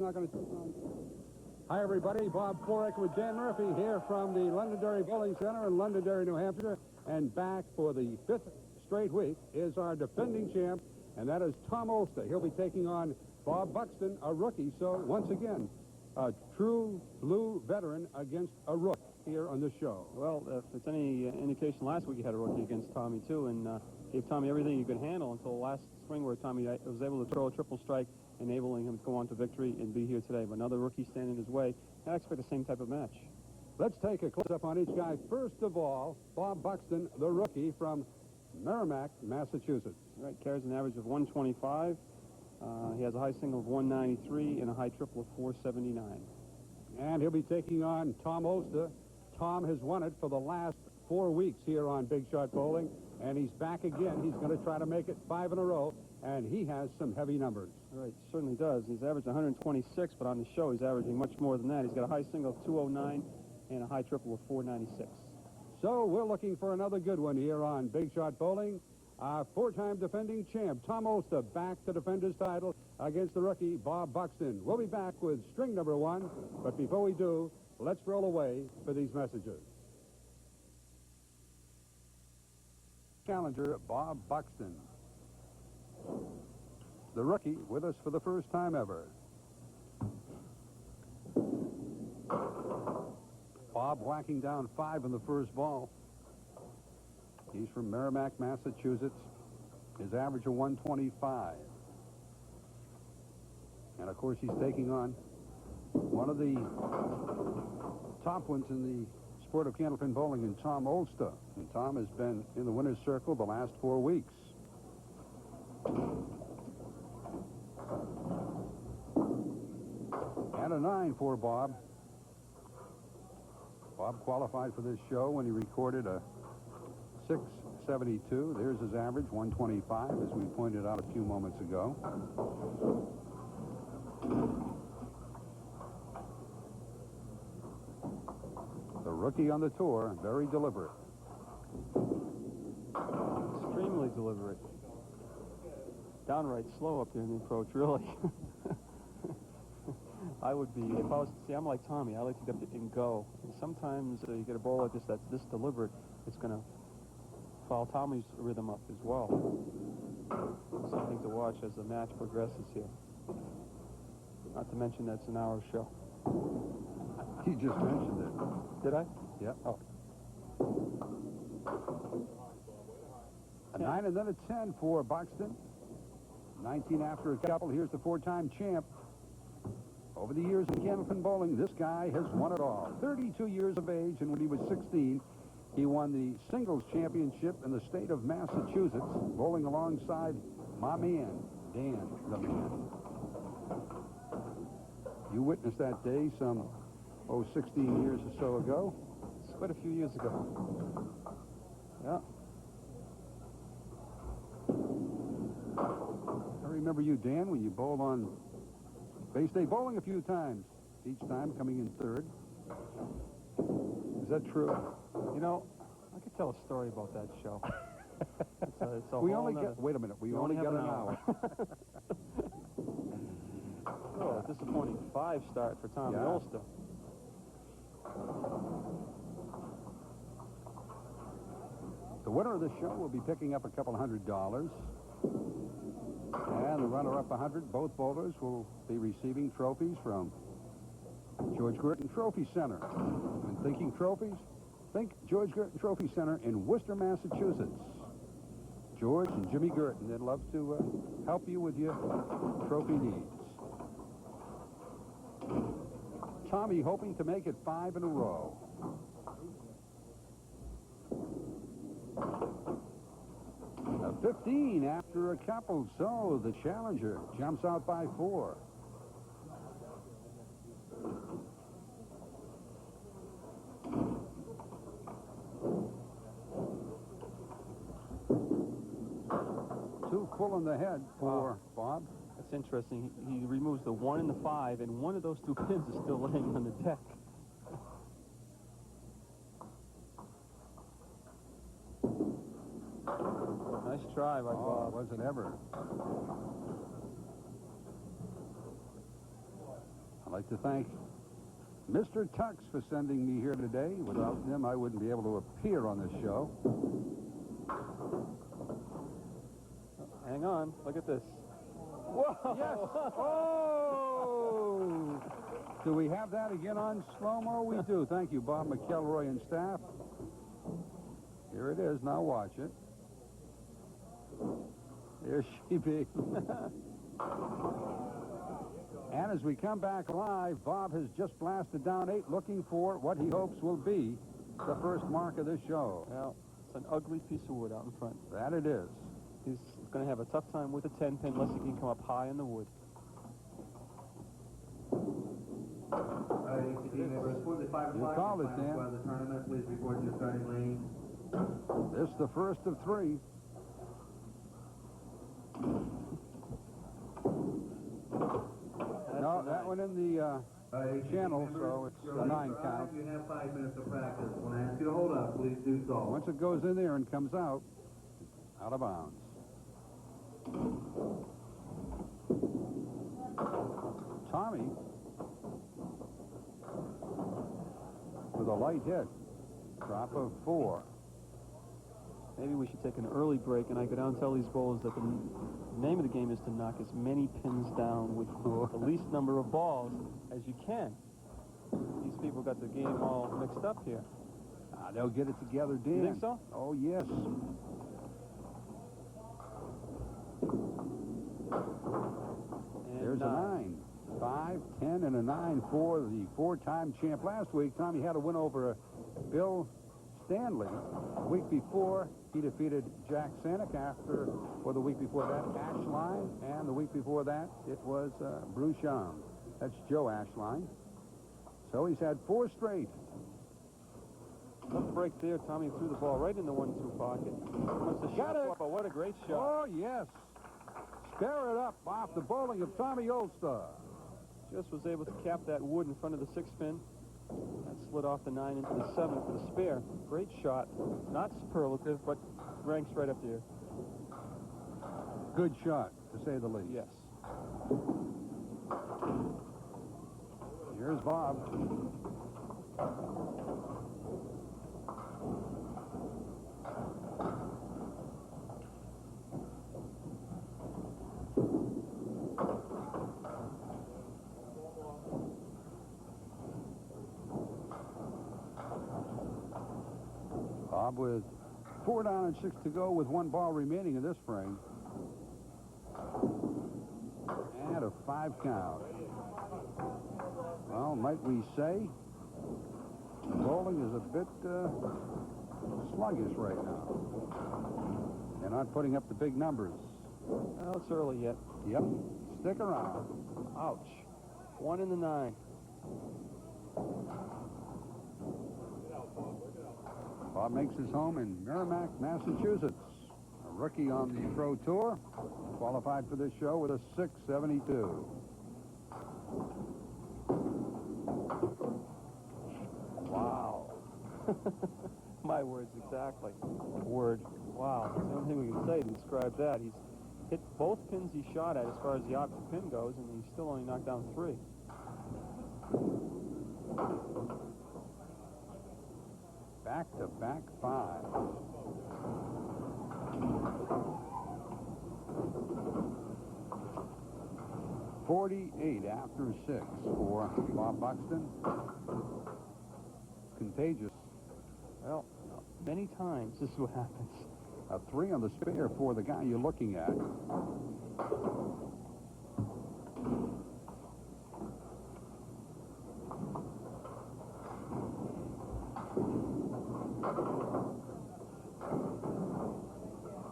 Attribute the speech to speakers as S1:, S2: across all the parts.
S1: Not going to. Hi, everybody. Bob Fouracre with Dan Murphy here from the Londonderry Bowling Center in Londonderry, New Hampshire. And back for the 5th straight week is our defending champ, and that is Tom Olszta. He'll be taking on Bob Buxton, a rookie. So, once again, a true blue veteran against a rook here on the show.
S2: Well, if it's any indication, last week you had a rookie against Tommy, too, and gave Tommy everything he could handle until last spring where Tommy was able to throw a triple strike, enabling him to go on to victory and be here today. But another rookie standing in his way. I expect the same type of match.
S1: Let's take a close-up on each guy. First of all, Bob Buxton, the rookie from Merrimac, Massachusetts.
S2: Right, carries an average of 125. He has a high single of 193 and a high triple of 479.
S1: And he'll be taking on Tom Olszta. Tom has won it for the last 4 weeks here on Big Shot Bowling, and he's back again. He's going to try to make it 5 in a row, and he has some heavy numbers.
S2: Right, certainly does. He's averaged 126, but on the show he's averaging much more than that. He's got a high single of 209 and a high triple of 496.
S1: So we're looking for another good one here on Big Shot Bowling. Our 4-time defending champ, Tom Olszta, back to defend his title against the rookie, Bob Buxton. We'll be back with string number 1, but before we do, let's roll away for these messages. Challenger, Bob Buxton. The rookie with us for the first time ever. Bob whacking down 5 in the first ball. He's from Merrimac, Massachusetts. His average of 125. And, of course, he's taking on one of the top ones in the sport of candlepin bowling in Tom Olszta. And Tom has been in the winner's circle the last 4 weeks. And a 9 for Bob. Bob qualified for this show when he recorded a 672. There's his average, 125, as we pointed out a few moments ago. The rookie on the tour, very deliberate.
S2: Extremely deliberate. Downright slow up here in the approach, really. I would be, if I was, see, I'm like Tommy. I like to get up and go. And sometimes you get a ball like this that's this deliberate, it's going to foul Tommy's rhythm up as well. Something to watch as the match progresses here. Not to mention that's an hour show.
S1: You just mentioned it.
S2: Did I?
S1: Yep.
S2: Oh.
S1: A 9 and then a 10 for Buxton. 19 after a couple. Here's the 4-time champ. Over the years in candlepin bowling, this guy has won it all. 32 years of age, and when he was 16, he won the singles championship in the state of Massachusetts, bowling alongside my man, Dan the Man. You witnessed that day some, 16 years or so ago.
S2: It's quite a few years ago. Yeah.
S1: I remember you, Dan, when you bowled on Bay State Bowling a few times, each time coming in 3rd. Is that true?
S2: You know, I could tell a story about that show. It's a
S1: we only got, wait a minute, we only got an hour.
S2: Oh, a disappointing 5 start for Tommy Olszta.
S1: The winner of the show will be picking up a couple $100. And the runner-up 100, both bowlers will be receiving trophies from George Girton Trophy Center. And thinking trophies, think George Girton Trophy Center in Worcester, Massachusetts. George and Jimmy Girton, they'd love to help you with your trophy needs. Tommy hoping to make it 5 in a row. A 15 after a couple, so the challenger jumps out by 4. Too full in the head for Bob.
S2: That's interesting. He removes the 1 and the 5, and one of those 2 pins is still laying on the deck. Nice try by Bob.
S1: Was it ever? I'd like to thank Mr. Tux for sending me here today. Without him, I wouldn't be able to appear on this show.
S2: Hang on. Look at this. Whoa!
S1: Yes! Oh! Do we have that again on slow-mo? We do. Thank you, Bob McElroy and staff. Here it is. Now watch it. There she be. And as we come back live, Bob has just blasted down 8, looking for what he hopes will be the first mark of this show.
S2: Well, it's an ugly piece of wood out in front.
S1: That it is.
S2: He's going to have a tough time with a 10-pin unless he can come up high in the wood.
S1: You called it, Dan.
S3: The tournament, please report your starting lane.
S1: This is the first of 3. No, that one in the channel, so it's a 9 count.
S3: You have 5 minutes of practice. When I ask you to hold up, please do so.
S1: Once it goes in there and comes out of bounds. Tommy with a light hit. Drop of 4.
S2: Maybe we should take an early break, and I go down and tell these bowlers that the name of the game is to knock as many pins down with the least number of balls as you can. These people got the game all mixed up here.
S1: They'll get it together, Dan.
S2: You think so?
S1: Oh, yes.
S2: And
S1: There's a 9. 5, 10, and a 9 for the 4-time champ. Last week, Tommy had a win over Bill Stanley. The week before, he defeated Jack Sanick. For the week before that, Ashline. And the week before that, it was Bruce Young. That's Joe Ashline. So he's had 4 straight.
S2: Tough break there. Tommy threw the ball right in the 1-2 pocket. Must have shot it. But what a great shot.
S1: Oh, yes. Spare it up off the bowling of Tommy Olszta.
S2: Just was able to cap that wood in front of the 6-pin. That slid off the 9 into the 7 for the spare. Great shot. Not superlative, but ranks right up there.
S1: Good shot, to say the least.
S2: Yes.
S1: Here's Bob. Bob with 4 down and 6 to go with 1 ball remaining in this frame. And a 5 count. Well, might we say, bowling is a bit sluggish right now. They're not putting up the big numbers.
S2: Well, it's early yet.
S1: Yep. Stick around.
S2: Ouch. 1 in the 9.
S1: Bob makes his home in Merrimac, Massachusetts. A rookie on the Pro Tour. Qualified for this show with a 672.
S2: Wow. My words exactly. Word. Wow. That's the only thing we can say to describe that. He's hit both pins he shot at as far as the opposite pin goes, and he still only knocked down 3.
S1: Back-to-back 5. .48 after 6 for Bob Buxton. Contagious.
S2: Well, many times this is what happens.
S1: A 3 on the spare for the guy you're looking at.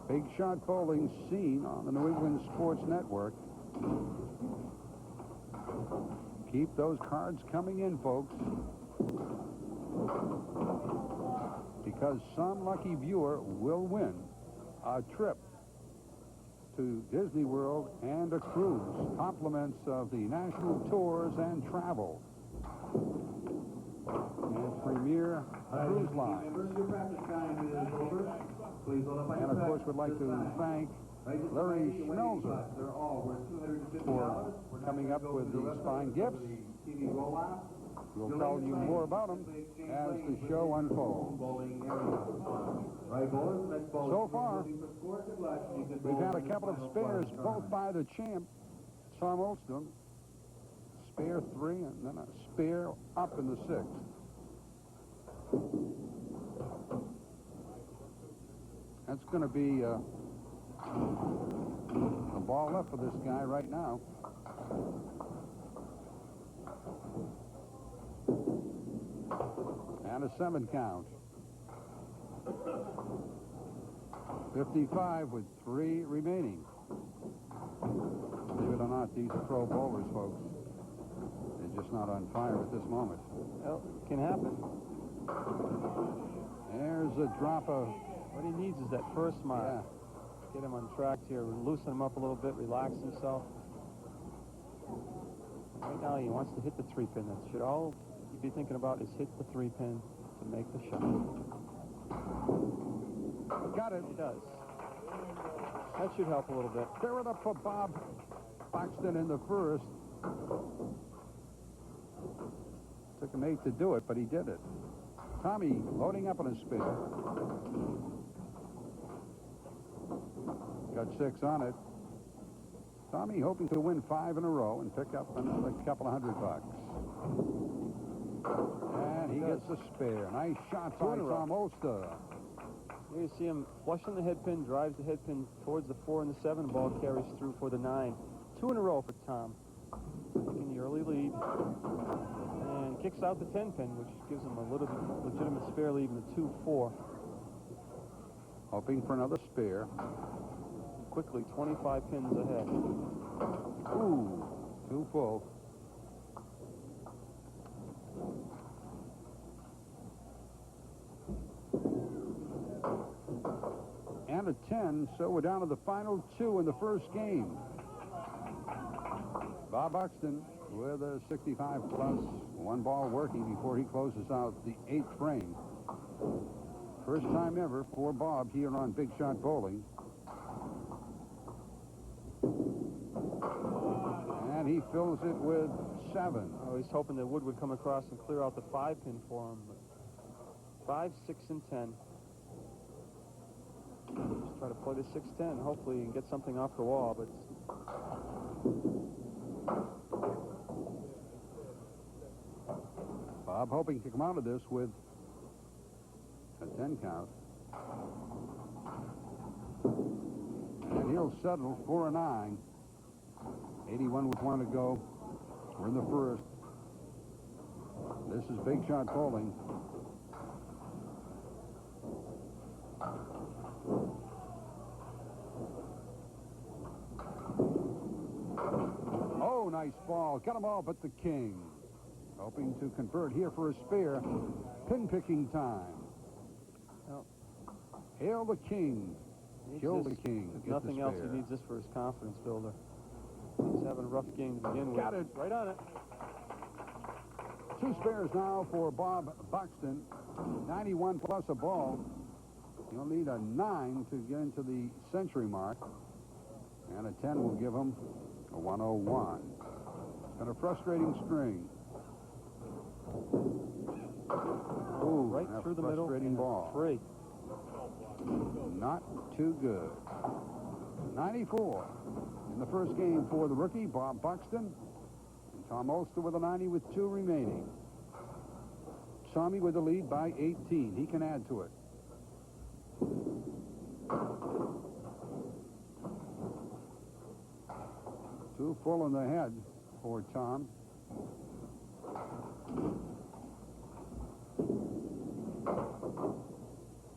S1: Big shot bowling seen on the New England Sports Network. Keep those cards coming in, folks. Because some lucky viewer will win a trip to Disney World and a cruise. Compliments of the National Tours and Travel and Premier Cruise Line.
S3: Your practice time is over. Please hold up on
S1: And
S3: your
S1: of course,
S3: back
S1: would like
S3: this
S1: to
S3: time.
S1: thank
S3: Right, just
S1: Larry
S3: remind you, winning
S1: Schmelzer.
S3: bucks, they're all worth $250.
S1: For
S3: We're not
S1: coming
S3: gonna
S1: up
S3: go
S1: with
S3: through
S1: the
S3: rest of
S1: spine
S3: it
S1: gifts.
S3: for the TV rollout.
S1: We'll
S3: You'll
S1: tell
S3: need
S1: you
S3: to
S1: more
S3: play
S1: about them
S3: exchange
S1: as the
S3: lanes
S1: show
S3: within the
S1: unfolds.
S3: bowling area. Right, bowlers, next ball.
S1: So far,
S3: Looking for score, good luck. You can
S1: we've
S3: bowl
S1: had a
S3: in the
S1: couple of
S3: final
S1: spares,
S3: quarter
S1: both
S3: time.
S1: by the champ, Tom Olszta. Spare 3 and then a spare up in the 6th. That's going to be a ball left for this guy right now. And a 7 count. 55 with 3 remaining. Believe it or not, these are pro bowlers, folks. They're just not on fire at this moment.
S2: Well, it can happen.
S1: There's a drop of...
S2: What he needs is that first mark.
S1: Yeah.
S2: Get him on track here, loosen him up a little bit, relax himself. Right now, he wants to hit the 3-pin. That should all you be thinking about is hit the 3-pin to make the shot.
S1: Got it.
S2: He does. That should help a little bit.
S1: Clear it up for Bob Buxton in the first. Took him 8 to do it, but he did it. Tommy loading up on a spin. Got 6 on it. Tommy hoping to win 5 in a row and pick up another couple of $100. And he gets a spare. Nice shot by Tom Olszta.
S2: Here you see him flushing the head pin, drives the head pin towards the 4 and the 7. Ball carries through for the 9. 2 in a row for Tom. Taking the early lead. And kicks out the 10 pin, which gives him a little legitimate spare lead in the 2-4.
S1: Hoping for another spare.
S2: Quickly, 25 pins ahead.
S1: Ooh, 2 full. And a 10, so we're down to the final 2 in the first game. Bob Buxton with a 65 plus, 1 ball working before he closes out the 8th frame. First time ever for Bob here on Big Shot Bowling. And he fills it with 7.
S2: Oh, he's hoping that Wood would come across and clear out the 5 pin for him. 5, 6, and 10. Just try to play the 6-10. Hopefully he can get something off the wall, but
S1: Bob hoping to come out of this with a 10 count. And he'll settle for a 9. 81 with 1 to go. We're in the first. This is Big Shot Bowling. Oh, nice ball. Got them all but the king. Hoping to convert here for a spare. Pin-picking time.
S2: Well,
S1: Hail the king. Kill the king.
S2: If
S1: Get
S2: nothing
S1: the
S2: else,
S1: spare.
S2: he needs this for his confidence builder. He's having a rough game to begin with.
S1: Got it.
S2: Right on it.
S1: 2 spares now for Bob Buxton. 91 plus a ball. He'll need a 9 to get into the century mark. And a 10 will give him a 101. It's been a frustrating string. Ooh,
S2: Right
S1: a
S2: through the middle.
S1: frustrating
S2: And
S1: ball.
S2: 3.
S1: Not too good. 94 in the first game for the rookie, Bob Buxton. And Tom Olszta with a 90 with 2 remaining. Tommy with the lead by 18. He can add to it. Too full in the head for Tom.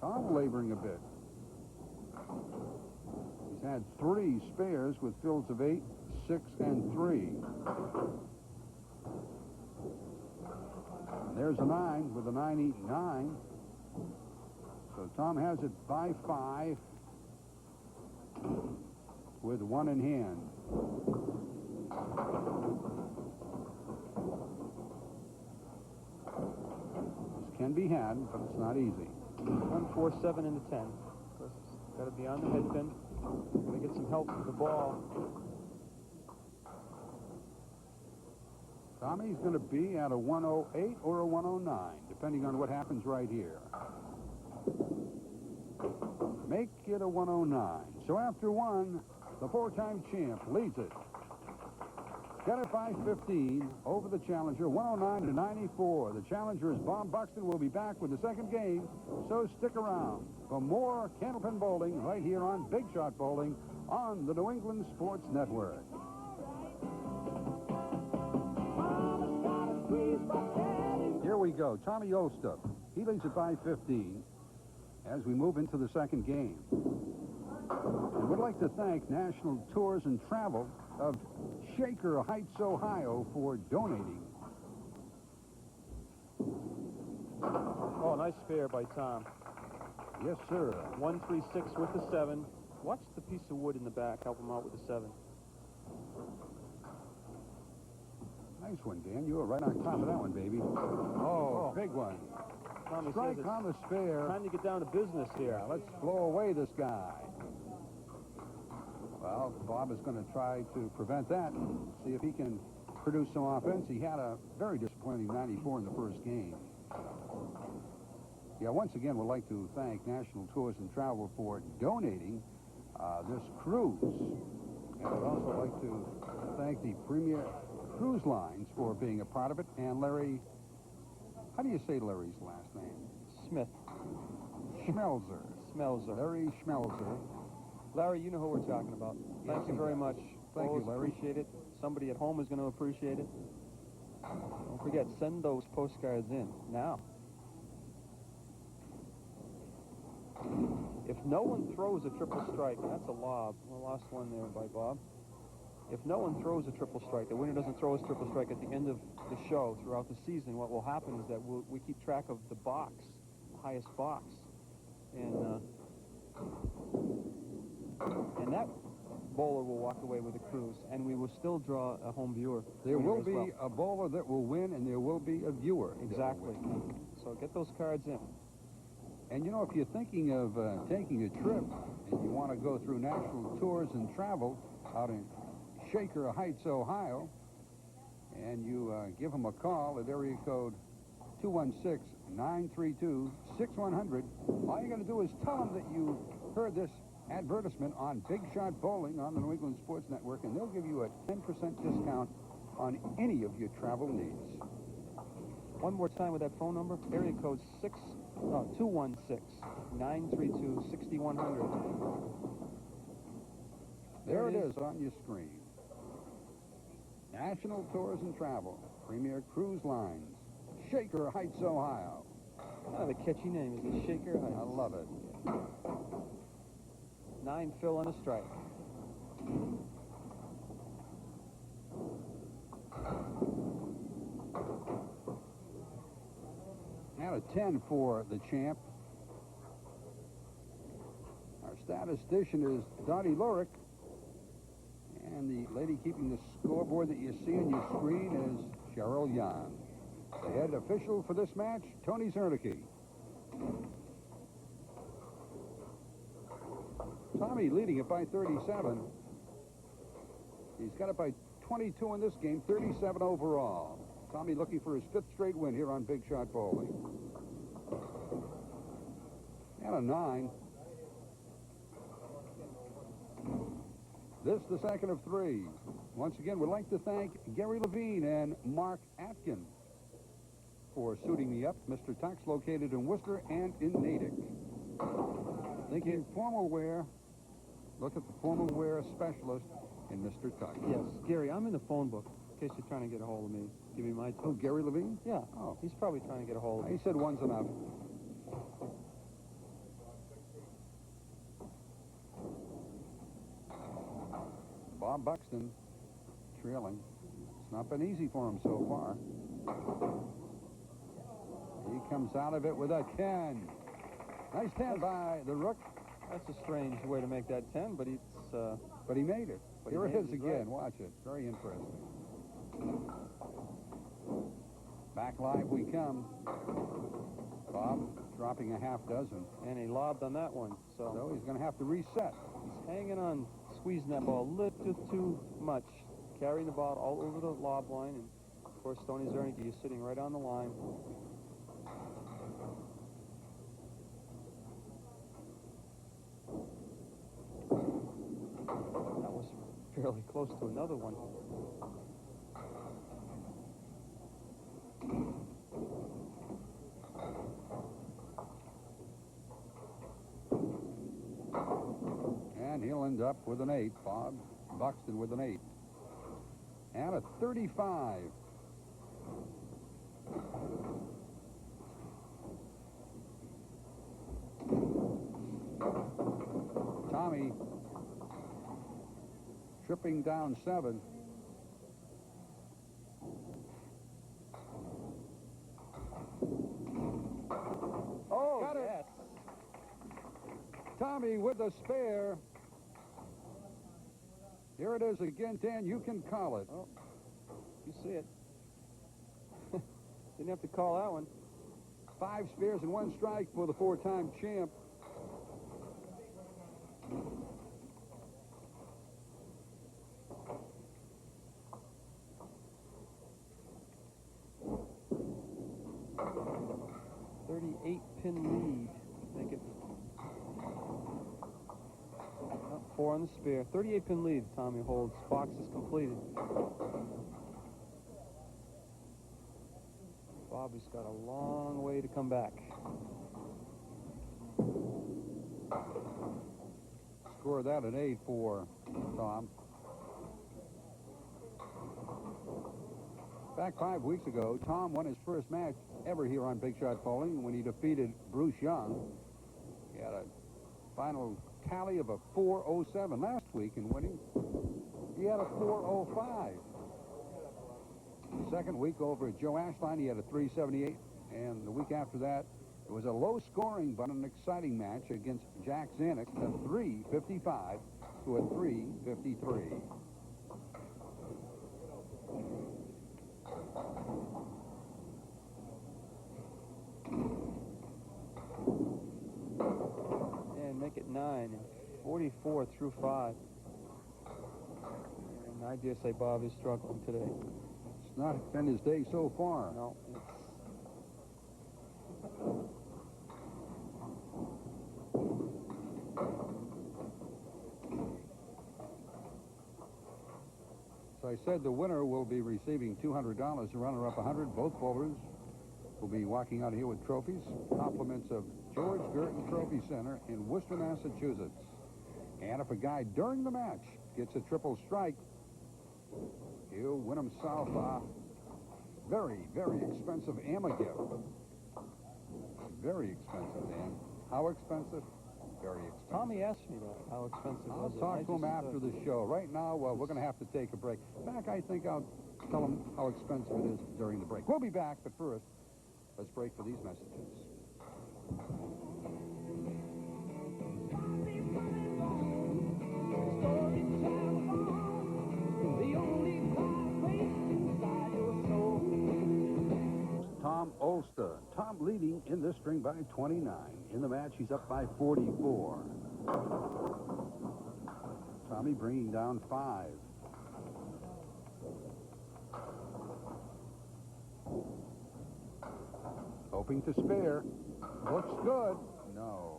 S1: Tom laboring a bit. He's had 3 spares with fills of 8, 6, and 3. And there's a 9 with a 99. So Tom has it by 5 with 1 in hand. This can be had, but it's not easy.
S2: 1, 4, 7 in the 10. Of course, it's got to be on the head pin.
S1: Going to
S2: to get some help with the ball.
S1: Tommy's going to be at a 108 or a 109, depending on what happens right here. Make it a 109. So after one, the four-time champ leads it. Got it by 15 over the challenger, 109 to 94. The challenger's Bob Buxton will be back with the second game, so stick around for more Candlepin Bowling right here on Big Shot Bowling on the New England Sports Network. Here we go. Tommy Olszta. He leads it by 15 as we move into the second game. And we'd like to thank National Tours and Travel of Shaker Heights, Ohio, for donating.
S2: Oh, nice spare by Tom.
S1: Yes, sir.
S2: 136 with the 7. Watch the piece of wood in the back. Help him out with the 7.
S1: Nice one, Dan. You were right on top of that one, baby. Oh, big one.
S2: Tommy
S1: Strike
S2: says
S1: on the spare.
S2: time to get down to business here.
S1: Yeah, let's blow away this guy. Well, Bob is going to try to prevent that and see if he can produce some offense. He had a very disappointing 94 in the first game. Yeah, once again, we'd like to thank National Tours and Travel for donating this cruise. And I'd also like to thank the Premier Cruise Lines for being a part of it. And Larry, how do you say Larry's last name?
S2: Smith.
S1: Schmelzer.
S2: Schmelzer.
S1: Larry Schmelzer.
S2: Larry, you know who we're talking about. Thank you very much.
S1: Thank you, Larry.
S2: Appreciate it. Somebody at home is going to appreciate it. Don't forget, send those postcards in now. If no one throws a triple strike, and that's a lob. We lost one there by Bob. If no one throws a triple strike, the winner doesn't throw his triple strike at the end of the show throughout the season, what will happen is that we keep track of the box, the highest box. And that bowler will walk away with a cruise, and we will still draw a home viewer.
S1: There will be a bowler that will win, and there will be a viewer.
S2: Exactly. So get those cards in.
S1: And, you know, if you're thinking of taking a trip and you want to go through National Tours and Travel out in Shaker Heights, Ohio, and you give them a call at area code 216-932-6100, all you got to do is tell them that you heard this advertisement on Big Shot Bowling on the New England Sports Network, and they'll give you a 10% discount on any of your travel needs.
S2: One more time with that phone number, area code 216-932-6100.
S1: There it is on your screen. National Tours and Travel, Premier Cruise Lines, Shaker Heights, Ohio.
S2: Oh, the catchy name is the Shaker Heights.
S1: I love it.
S2: 9 fill on a strike.
S1: And a 10 for the champ. Our statistician is Dottie Lorick. And the lady keeping the scoreboard that you see on your screen is Cheryl Yan. The head official for this match, Tony Zernicke. Tommy leading it by 37. He's got it by 22 in this game, 37 overall. Tommy looking for his 5th straight win here on Big Shot Bowling. And a 9. This the second of 3. Once again, we'd like to thank Gary Levine and Mark Atkin for suiting me up. Mr. Tuck's located in Worcester and in Natick. Thinking formal wear, look at the formal wear specialist in Mr. Tuck.
S2: Yes, Gary, I'm in the phone book in case you're trying to get a hold of me. Give me my...
S1: Oh, Gary Levine?
S2: Yeah.
S1: Oh.
S2: He's probably trying to get a hold of me.
S1: He said one's enough. Bob Buxton trailing. It's not been easy for him so far. He comes out of it with a 10. Nice 10 by the Rook.
S2: That's a strange way to make that 10, but it's...
S1: But he made it.
S2: But
S1: Here
S2: he
S1: it
S2: made
S1: is
S2: it,
S1: again.
S2: right.
S1: Watch it. Very interesting. Back live we come. Bob dropping a half dozen.
S2: And he lobbed on that one, so
S1: So he's going to have to reset.
S2: he's hanging on squeezing that ball a little too much, carrying the ball all over the lob line, and of course Stoney Zernicke is sitting right on the line. That was fairly close to another one.
S1: And he'll end up with an 8. Bob Buxton with an 8. And a 35. Tommy tripping down 7.
S2: Oh,
S1: got it.
S2: yes.
S1: Tommy with the spare. Here it is again, Dan. You can call it.
S2: Oh, you see it. Didn't have to call that one.
S1: 5 spares and 1 strike for the 4-time champ.
S2: Pin lead. Make it 4 on the spare. 38-pin lead. Tommy holds. Box is completed. Bobby's got a long way to come back.
S1: Score that an 8 for Tom. Back 5 weeks ago, Tom won his first match ever here on Big Shot Bowling when he defeated Bruce Young. He had a final tally of a 4.07 last week in winning. He had a 4.05. The second week over at Joe Ashline, he had a 3.78. And the week after that, it was a low-scoring but an exciting match against Jack Zanuck, a 3.55 to a 3.53.
S2: And make it 9. 44 through 5. And I dare say Bob is struggling today.
S1: It's not been his day so far.
S2: No, it's...
S1: So I said the winner will be receiving $200, the runner-up $100. Both bowlers will be walking out here with trophies, compliments of George Girton Trophy Center in Worcester, Massachusetts. And if a guy during the match gets a triple strike, he'll win himself a very, very expensive AMA gift. Very expensive, Dan. How expensive? Very expensive.
S2: Tommy asked me that, how expensive
S1: I'll
S2: was it?
S1: talk to him after the show. Right now, we're going to have to take a break. Back, I think I'll tell him how expensive it is during the break. We'll be back, but first, let's break for these messages. Tom Olszta. Tom leading in this string by 29. In the match, he's up by 44. Tommy bringing down 5. Hoping to spare. Looks good. No.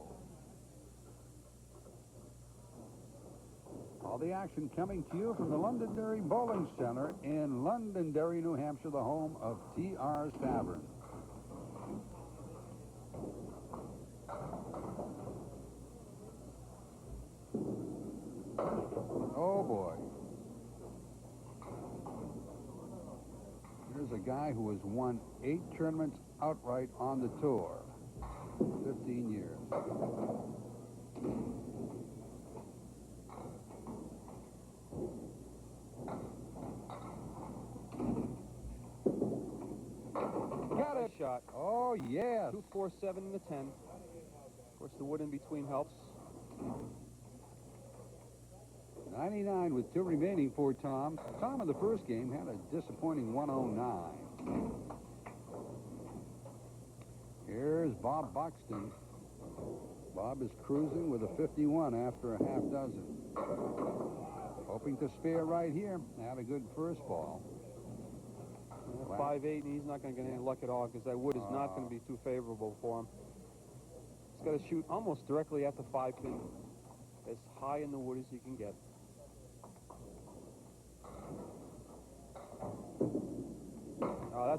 S1: All the action coming to you from the Londonderry Bowling Center in Londonderry, New Hampshire, the home of T.R.'s Tavern. Oh, boy. Here's a guy who has won 8 tournaments outright on the tour. 15 years.
S2: Got it. Shot.
S1: Oh, yes.
S2: 2, 4, 7 in the 10. Of course, the wood in between helps.
S1: 99 with 2 remaining for Tom. Tom in the first game had a disappointing 109. Here's Bob Buxton. Bob is cruising with a 51 after a half dozen. Hoping to spare right here. Had a good first ball.
S2: 5-8, and he's not going to get any luck at all because that wood is not going to be too favorable for him. He's got to shoot almost directly at the 5-pin, as high in the wood as he can get.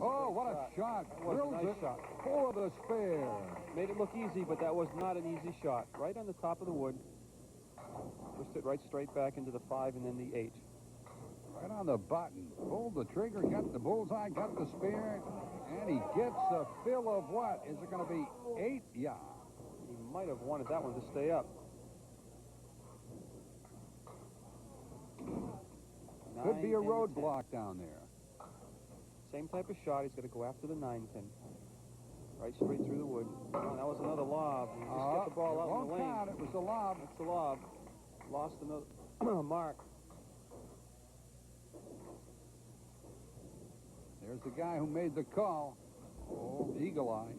S1: Oh, what a shot.
S2: That was a nice shot.
S1: For the spare.
S2: Made it look easy, but that was not an easy shot. Right on the top of the wood. Pushed it right straight back into the 5 and then the 8.
S1: Right on the button. Pulled the trigger, got the bullseye, got the spare, and he gets a fill of what? Is it going to be 8? Yeah.
S2: He might have wanted that one to stay up.
S1: Could be a
S2: 9 and
S1: roadblock down there.
S2: Same type of shot. He's going to go after the 9-pin. Right straight through the wood. Oh, that was another lob. He just get the ball out in the lane.
S1: Count. It was a lob.
S2: It's a lob. Lost another mark.
S1: There's the guy who made the call. Oh, eagle eye.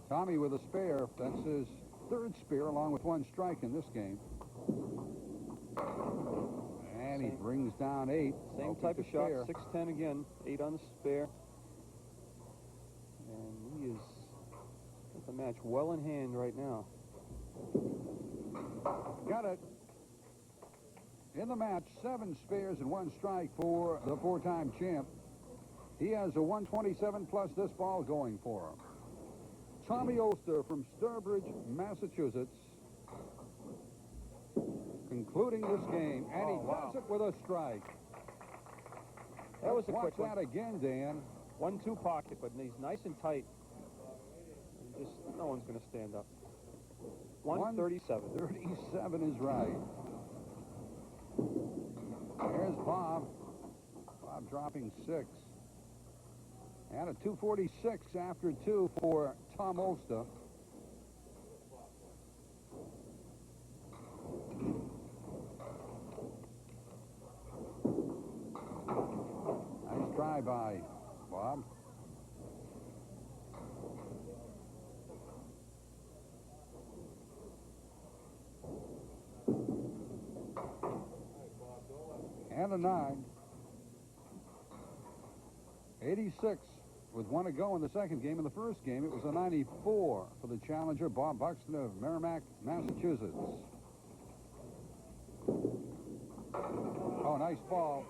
S1: Tommy with a spare. That's his third spare, along with one strike in this game. And he brings down 8.
S2: Same type of shot. 6-10 again. 8 on the spare. And he is got the match well in hand right now.
S1: Got it. In the match, 7 spares and 1 strike for the 4-time champ. He has a 127 plus this ball going for him. Tommy Olszta from Sturbridge, Massachusetts, concluding this game, and he does it with a strike.
S2: That was a
S1: Watch
S2: quick one.
S1: that again, Dan.
S2: 1-2 pocket, but he's nice and tight. Just no one's going to stand up. 137.
S1: 37 is right. There's Bob. Bob dropping 6. And a 246 after 2 for Tom Olszta. Nice try by Bob. And a 9. 86 with 1 to go in the second game. In the first game, it was a 94 for the challenger, Bob Buxton of Merrimac, Massachusetts. Oh, nice ball.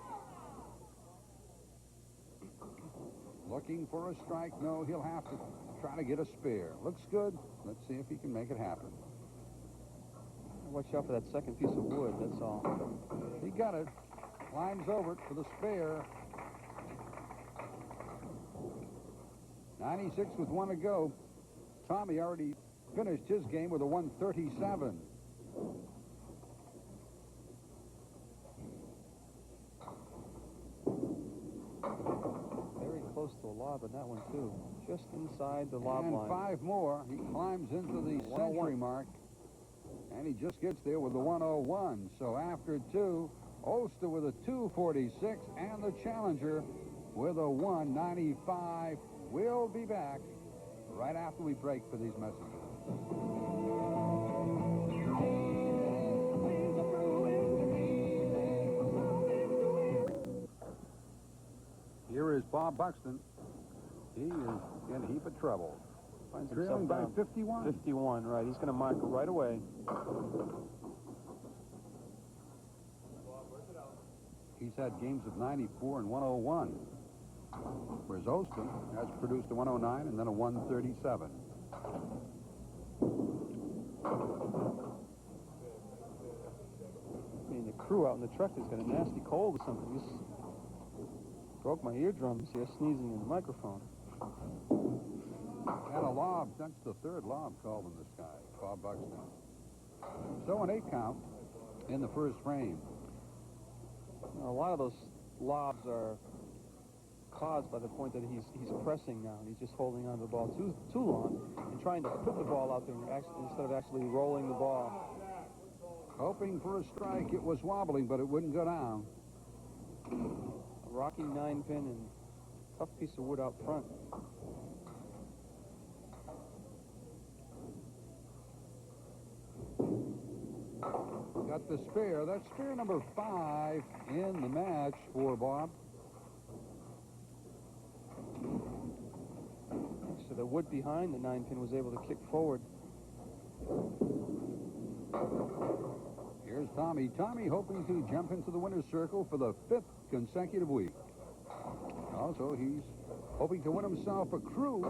S1: Looking for a strike. No, he'll have to try to get a spare. Looks good. Let's see if he can make it happen.
S2: Watch out for that second piece of wood, that's all.
S1: He got it. Climbs over it for the spare. 96 with 1 to go. Tommy already finished his game with a 137.
S2: Very close to a lob on that one, too. Just inside the lob
S1: And
S2: line.
S1: 5 more. He climbs into the century mark. And he just gets there with the 101. So after 2, Olszta with a 246 and the challenger with a 195. We'll be back right after we break for these messages. Here is Bob Buxton. He is in a heap of trouble.
S2: Finds
S1: Trailing
S2: himself
S1: by
S2: down
S1: 51.
S2: 51, right. He's going to mark it right away.
S1: He's had games of 94 and 101. Whereas Olszta has produced a 109 and then a 137.
S2: I mean, the crew out in the truck has got a nasty cold or something. Just broke my eardrums here, sneezing in the microphone.
S1: And a lob. That's the 3rd lob called in this guy, Bob Buxton. So an 8 count in the first frame.
S2: You know, a lot of those lobs are caused by the point that he's pressing now, and he's just holding on to the ball too long and trying to put the ball out there instead of actually rolling the ball.
S1: Hoping for a strike. It was wobbling, but it wouldn't go down.
S2: A rocking 9-pin and tough piece of wood out front.
S1: Got the spare. That's spare number 5 in the match for Bob.
S2: So the wood behind the 9-pin was able to kick forward.
S1: Here's Tommy. Tommy hoping to jump into the winner's circle for the 5th consecutive week. Also, he's hoping to win himself a cruise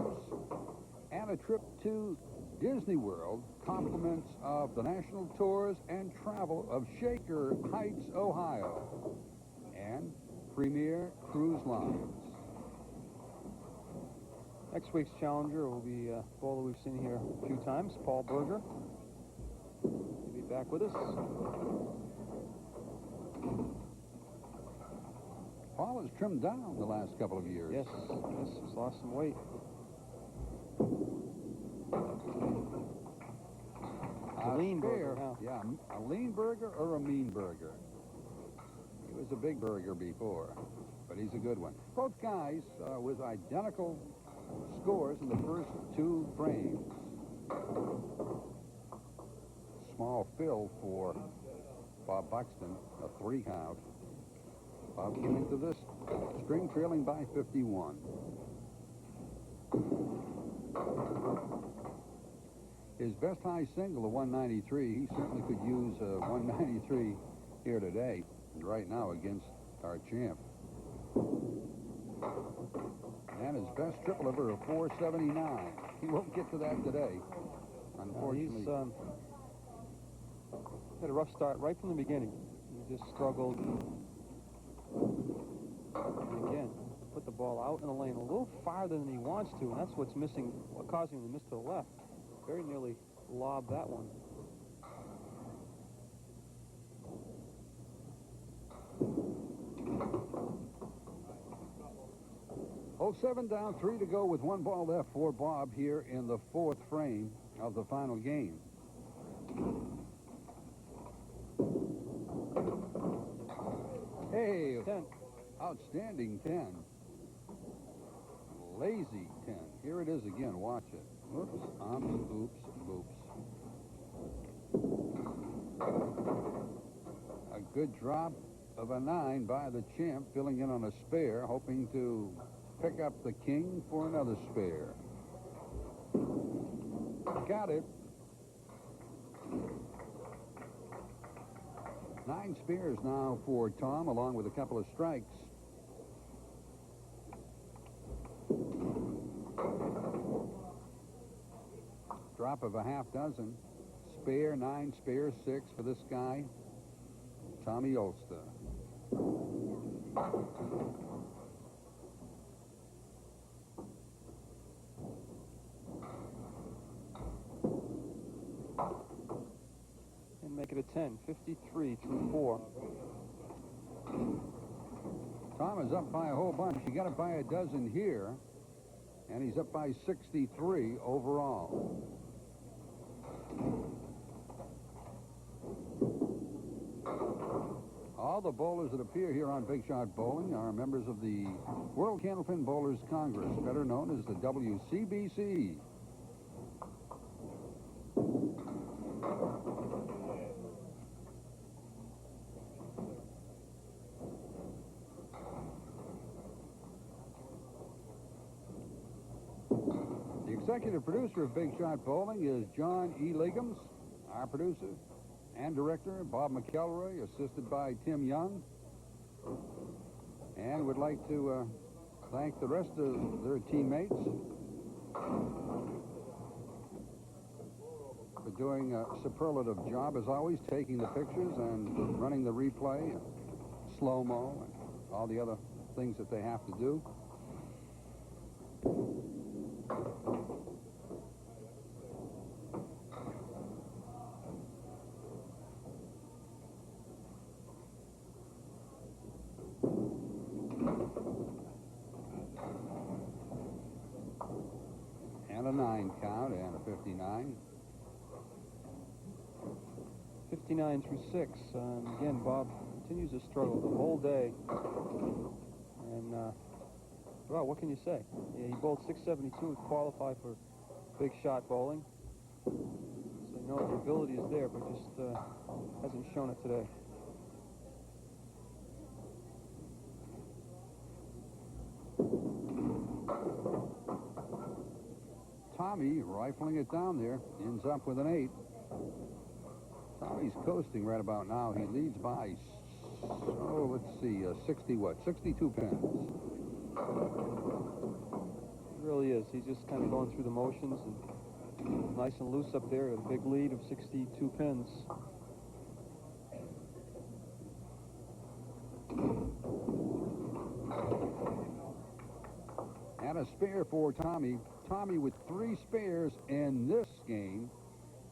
S1: and a trip to Disney World, compliments of the national tours and travel of Shaker Heights, Ohio, and Premier Cruise Lines.
S2: Next week's challenger will be a bowler we've seen here a few times, Paul Berger. He'll be back with us.
S1: Paul has trimmed down the last couple of years.
S2: Yes, he's lost some weight. A lean burger now.
S1: Yeah, a lean burger or a mean burger. He was a big burger before, but he's a good one. Both guys with identical scores in the first 2 frames. Small fill for Bob Buxton, a 3 count. Bob came into this string trailing by 51. His best high single, a 193. He certainly could use a 193 here today, and right now against our champ. And his best triple ever, a 479. He won't get to that today, unfortunately.
S2: He's had a rough start right from the beginning. He just struggled. And again, put the ball out in the lane a little farther than he wants to, and that's what's missing, causing him to miss to the left. Very nearly lobbed that one.
S1: Oh, 7 down, 3 to go with 1 ball left for Bob here in the 4th frame of the final game. Hey,
S2: 10.
S1: Outstanding 10. Lazy 10. Here it is again. Watch it. Oops, oops, oops. A good drop of a 9 by the champ, filling in on a spare, hoping to pick up the king for another spare. Got it. 9 spares now for Tom, along with a couple of strikes. Drop of a half dozen. Spare 9, spare 6 for this guy, Tommy Olszta.
S2: And make it a 10, 53 through 4.
S1: Tom is up by a whole bunch. He got it by a dozen here, and he's up by 63 overall. All the bowlers that appear here on Big Shot Bowling are members of the World Candlepin Bowlers Congress, better known as the WCBC. The executive producer of Big Shot Bowling is John E. Legums. Our producer and director, Bob McElroy, assisted by Tim Young. And would like to thank the rest of their teammates for doing a superlative job, as always, taking the pictures and running the replay, slow-mo, and all the other things that they have to do. a 9 count and a 59.
S2: 59 through 6. Again, Bob continues to struggle the whole day. And, well, what can you say? Yeah, he bowled 672 to qualify for big shot bowling. So you know the ability is there, but just hasn't shown it today.
S1: Tommy rifling it down there, ends up with an 8. Tommy's coasting right about now. He leads by, let's see, 62 pins.
S2: He really is. He's just kind of going through the motions and nice and loose up there with a big lead of 62 pins.
S1: And a spare for Tommy. Tommy with 3 spares in this game.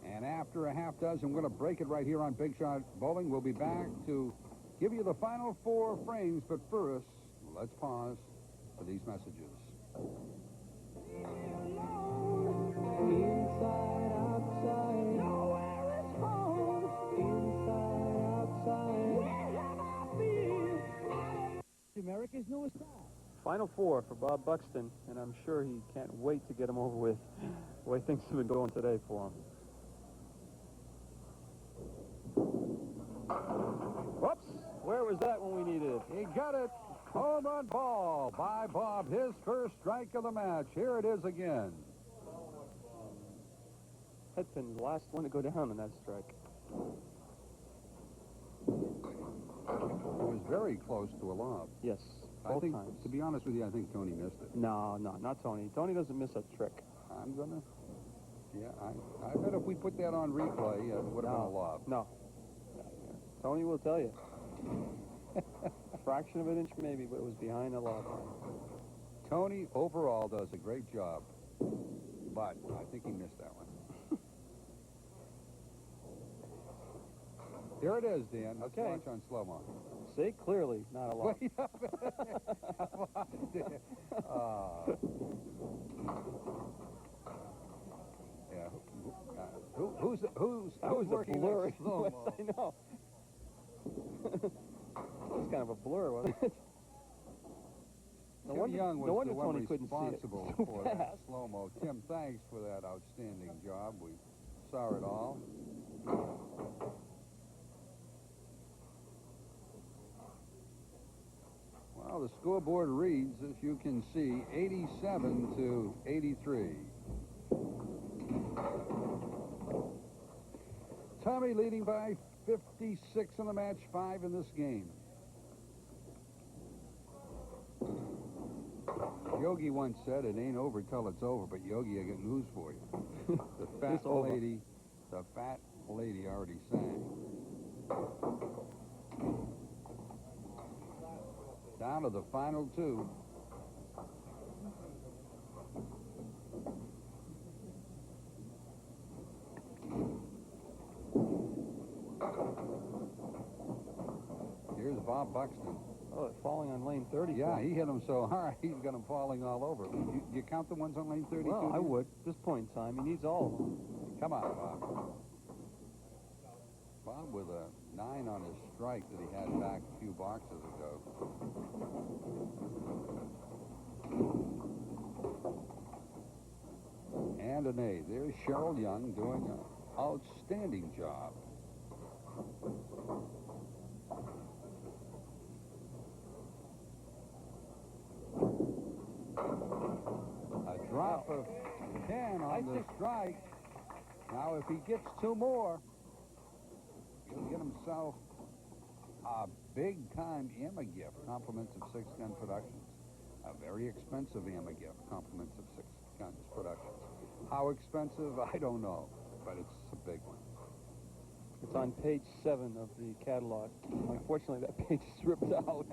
S1: And after a half dozen, we're going to break it right here on Big Shot Bowling. We'll be back to give you the final 4 frames. But first, let's pause for these messages.
S4: Inside, outside, nowhere is home. Inside, outside, wherever I feel. America's newest star.
S2: Final 4 for Bob Buxton, and I'm sure he can't wait to get them over with the way things have been going today for him. Whoops! Where was that when we needed it?
S1: He got it. Home run ball by Bob. His first strike of the match. Here it is again.
S2: Headpin, the last one to go down on that strike.
S1: It was very close to a lob.
S2: Yes,
S1: I
S2: both
S1: think,
S2: times.
S1: to be honest with you, I think Tony missed it.
S2: No, not Tony. Tony doesn't miss a trick.
S1: I'm gonna. Yeah, I bet if we put that on replay, it would have been a lob.
S2: No. Tony will tell you. A fraction of an inch maybe, but it was behind the lob line.
S1: Tony overall does a great job, but I think he missed that one. Here it is, Dan. Let's
S2: Okay.
S1: watch on slow-mo.
S2: See, clearly not a lob.
S1: Wait a minute. Come on, Dan. Yeah. Who's
S2: That was a
S1: working
S2: blur.
S1: that slow-mo?
S2: I know. It was kind of a blur, wasn't it?
S1: Tim Young was
S2: no wonder
S1: the one
S2: Tony couldn't see it.
S1: responsible
S2: Too
S1: for that
S2: fast.
S1: slow-mo. Tim, thanks for that outstanding job. We saw it all. Well, the scoreboard reads, as you can see, 87 to 83. Tommy leading by 56 in the match, 5 in this game. Yogi once said, it ain't over till it's over, but Yogi, I got news for you. The fat lady already sang. Down to the final 2. Here's Bob Buxton.
S2: Oh, it's falling on lane 30.
S1: Yeah, he hit him so hard, he's got him falling all over. You count the ones on lane 32?
S2: Well, I would. At this point in time, he needs all of them.
S1: Come on, Bob. Bob with a 9 on his strike that he had back a few boxes ago. And an 8. There's Cheryl Young doing an outstanding job. A drop of 10 on the strike. Now, if he gets 2 more, he'll get himself a big-time AMA gift, compliments of 6 Gun Productions. A very expensive AMA gift, compliments of 6 Guns Productions. How expensive, I don't know, but it's a big one.
S2: It's on page 7 of the catalog. Unfortunately, that page is ripped out.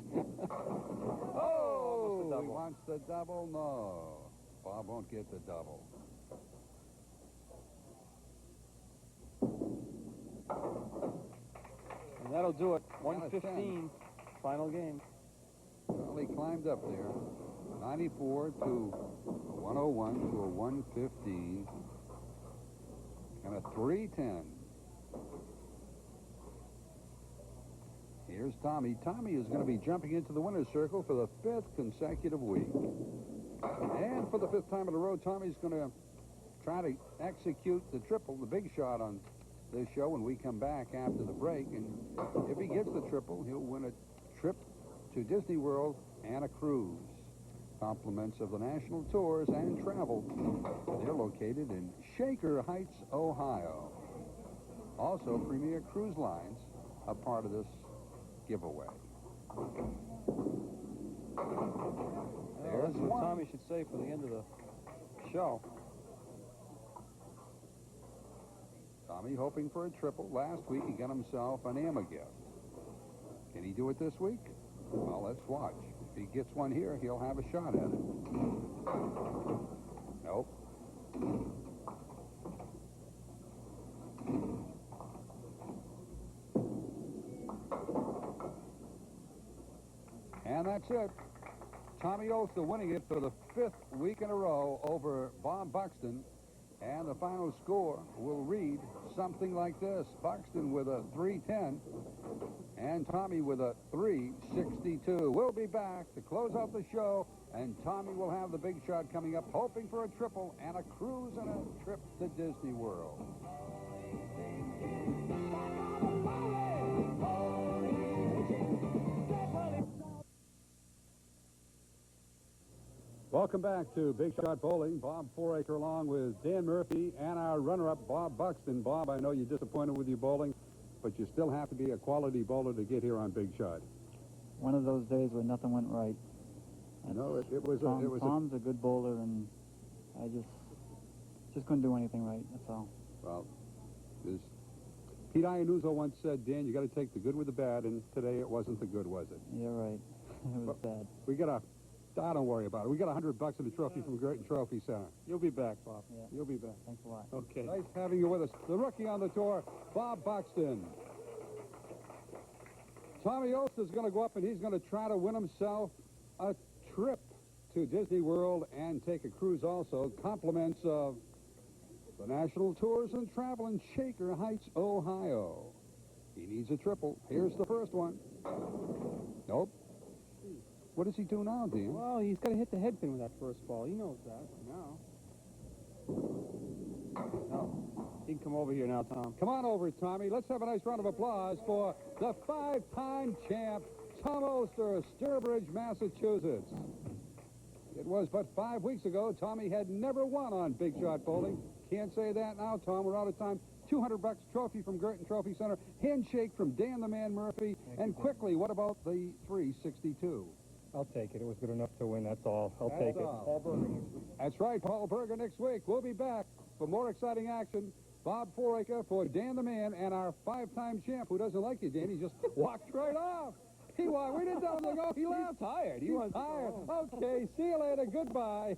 S1: Oh,
S2: double.
S1: he wants the double? No. Bob won't get the double.
S2: And that'll do it. 1:15, final game.
S1: Well, he climbed up there. 94 to a 101 to a 115. And a 310. Here's Tommy. Tommy is going to be jumping into the winner's circle for the 5th consecutive week. And for the 5th time in a row, Tommy's going to try to execute the triple, the big shot on this show when we come back after the break. And if he gets the triple, he'll win a trip to Disney World and a cruise. Compliments of the national tours and travel. They're located in Shaker Heights, Ohio. Also, Premier Cruise Lines are part of this giveaway.
S2: That's what Tommy should say for the end of the show.
S1: Tommy hoping for a triple. Last week he got himself an AMA gift. Can he do it this week? Well, let's watch. If he gets one here, he'll have a shot at it. Nope. And that's it. Tommy Olszta winning it for the 5th week in a row over Bob Buxton. And the final score will read something like this. Buxton with a 310 and Tommy with a 362. We'll be back to close out the show, and Tommy will have the big shot coming up, hoping for a triple and a cruise and a trip to Disney World. Welcome back to Big Shot Bowling. Bob Fouracre along with Dan Murphy and our runner-up, Bob Buxton. Bob, I know you're disappointed with your bowling, but you still have to be a quality bowler to get here on Big Shot.
S5: One of those days where nothing went right.
S1: No, it was
S5: Tom's a good bowler, and I just couldn't do anything right. That's all.
S1: Well, Pete Iannuzzo once said, Dan, you got to take the good with the bad, and today it wasn't the good, was it?
S5: Yeah, right. It was bad.
S1: We got don't worry about it. We got $100 in the trophy from Gerton Trophy Center.
S2: You'll be back, Bob.
S5: Yeah.
S2: You'll be back.
S5: Thanks a lot.
S2: Okay.
S1: Nice having you with us. The rookie on the tour, Bob Buxton. Tommy Olszta's going to go up, and he's going to try to win himself a trip to Disney World and take a cruise also. Compliments of the National Tours and Travel in Shaker Heights, Ohio. He needs a triple. Here's the first one. Nope. What does he do now, Dan?
S2: Well, he's got to hit the head pin with that first ball. He knows that now. No. He can come over here now, Tom.
S1: Come on over, Tommy. Let's have a nice round of applause for the 5-time champ, Tom Olszta of Sturbridge, Massachusetts. It was but 5 weeks ago. Tommy had never won on Big Shot Bowling. Can't say that now, Tom. We're out of time. $200 trophy from Gerton Trophy Center. Handshake from Dan the Man Murphy. And quickly, what about the 362?
S6: I'll take it. It was good enough to win, that's all. I'll take it.
S1: Paul Berger next week. That's right, Paul Berger next week. We'll be back for more exciting action. Bob Fouracre for Dan the Man and our 5-time champ who doesn't like you, Dan. He just walked right off. We didn't tell him to go. He left.
S2: He's tired.
S1: He's tired. Okay, see you later. Goodbye.